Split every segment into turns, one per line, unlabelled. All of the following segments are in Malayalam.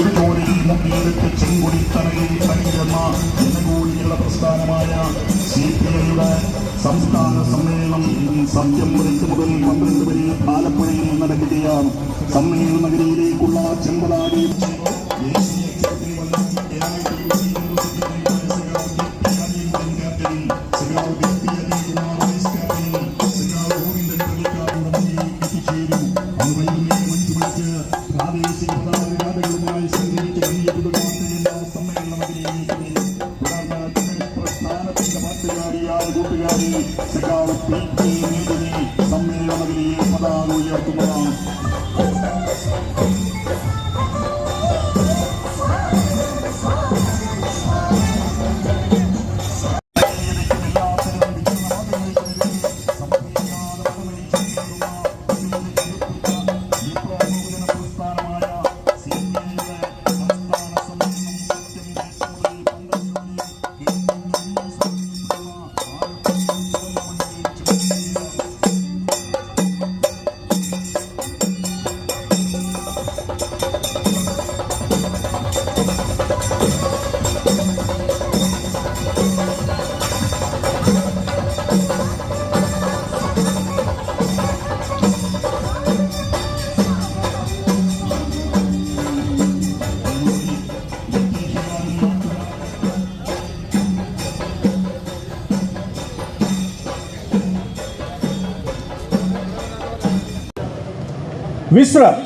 ചുടുചോരയിൽ മുക്കിയെടുത്ത് ചെങ്കൊടി തലയിൽ അണിയിടുന്ന ജനകൂടിയുള്ള പ്രസ്ഥാനമായ CPIയുടെ സംസ്ഥാന സമ്മേളനം സത്യം വരയ്ക്ക് മുതൽ 12 വരെ ആലപ്പുഴയിൽ നടക്കുകയാണ്. സമ്മേളന നഗരിയിലേക്കുള്ള ചെമ്പലാടി പ്രാദേശിക പതാകകളുമായി പ്രസ്ഥാനത്തിന്റെ പാട്ടുകാരിയായ കൂട്ടുകാരി സഖാവ് സമ്മേളനത്തിലെ പതാക ഉയർത്തുന്നതാണ്.
विश्राम,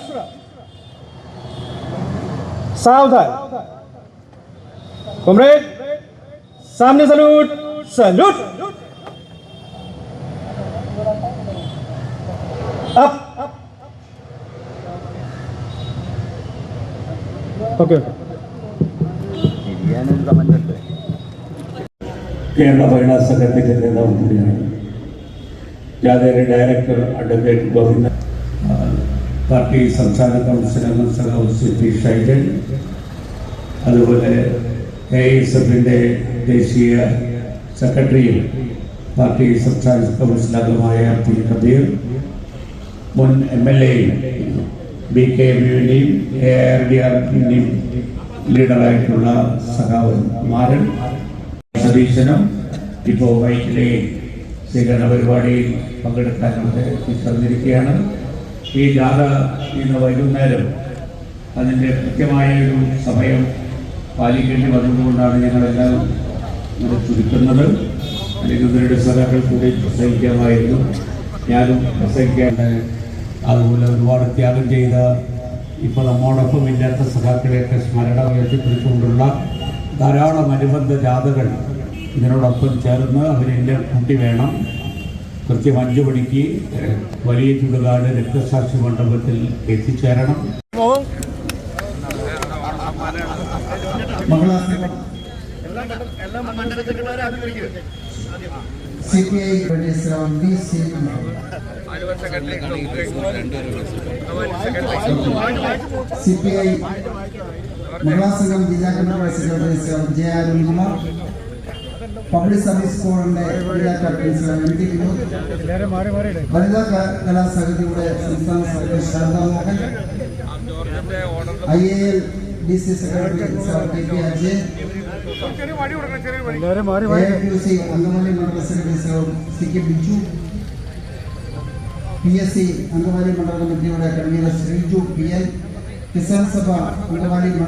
सावधान, कॉमरेड, सामने salute, salute, up, okay.
Kerala Mahila സംഘത്തിന്റെ നേതാവ് കൂടിയാണ്. ജാഥയുടെ ഡയറക്ടർ അഡ്വക്കേറ്റ് ഗോവിന്ദൻ, പാർട്ടി സംസ്ഥാന കൗൺസിൽ അംഗം സഖാവ് CP ഷൈജൻ, അതുപോലെ AISFന്റെ ദേശീയ സെക്രട്ടറിയും പാർട്ടി സംസ്ഥാന കൗൺസിൽ അംഗമായ P കബീർ, മുൻ MLAയും BKMUവിൻ്റെയും ARDRPൻ്റെയും ലീഡറായിട്ടുള്ള സഖാവ് മാരൻ സതീശനും ഇപ്പോൾ വൈറ്റിലെ സ്വീകരണ പരിപാടിയിൽ പങ്കെടുക്കാനായിട്ട് എത്തിച്ചേർന്നിരിക്കുകയാണ്. ഈ ജാഥ ഇന്ന് വൈകുന്നേരം അതിൻ്റെ കൃത്യമായ ഒരു സമയം പാലിക്കേണ്ടി വന്നതുകൊണ്ടാണ് ഞങ്ങളെല്ലാം ഇവിടെ ചുരുക്കുന്നത്. അല്ലെങ്കിൽ ഇവരുടെ സഖാക്കൾ കൂടി പ്രസംഗിക്കാമായിരുന്നു, ഞാനും പ്രസംഗിക്കാണ്ട്. അതുപോലെ ഒരുപാട് ത്യാഗം ചെയ്ത ഇപ്പോൾ നമ്മോടൊപ്പം ഇല്ലാത്ത സഖാക്കളെയൊക്കെ സ്മരണ ഉയർത്തിപ്പിടിച്ചുകൊണ്ടുള്ള ധാരാളം അനുബന്ധ ജാഥകൾ ഇതിനോടൊപ്പം ചേർന്ന് അവരെല്ലാം കൂട്ടി വേണം. കൃത്യം 5 മണിക്ക് വലിയ ചുടുകാട് രക്തസാക്ഷി മണ്ഡപത്തിൽ എത്തിച്ചേരണം.
CPI മഹിളാ സംഘം ജില്ലാ committee secretary J. Arunkumar, public service കോറിന്റെ ജില്ലാ കമ്മിറ്റി MT വിനോദ്, വനിതാ കലാസമിതിയുടെ സംസ്ഥാന secretary Shantha Mohan, IAL DC secretary KP Ajay, AFUC Angamaly മണ്ഡല secretary CK Biju, PSC Angamaly മണ്ഡല കമ്മിറ്റിയുടെ കൺവീനർ ശ്രീജു PL, കിസാൻ സഭ അങ്കമാലി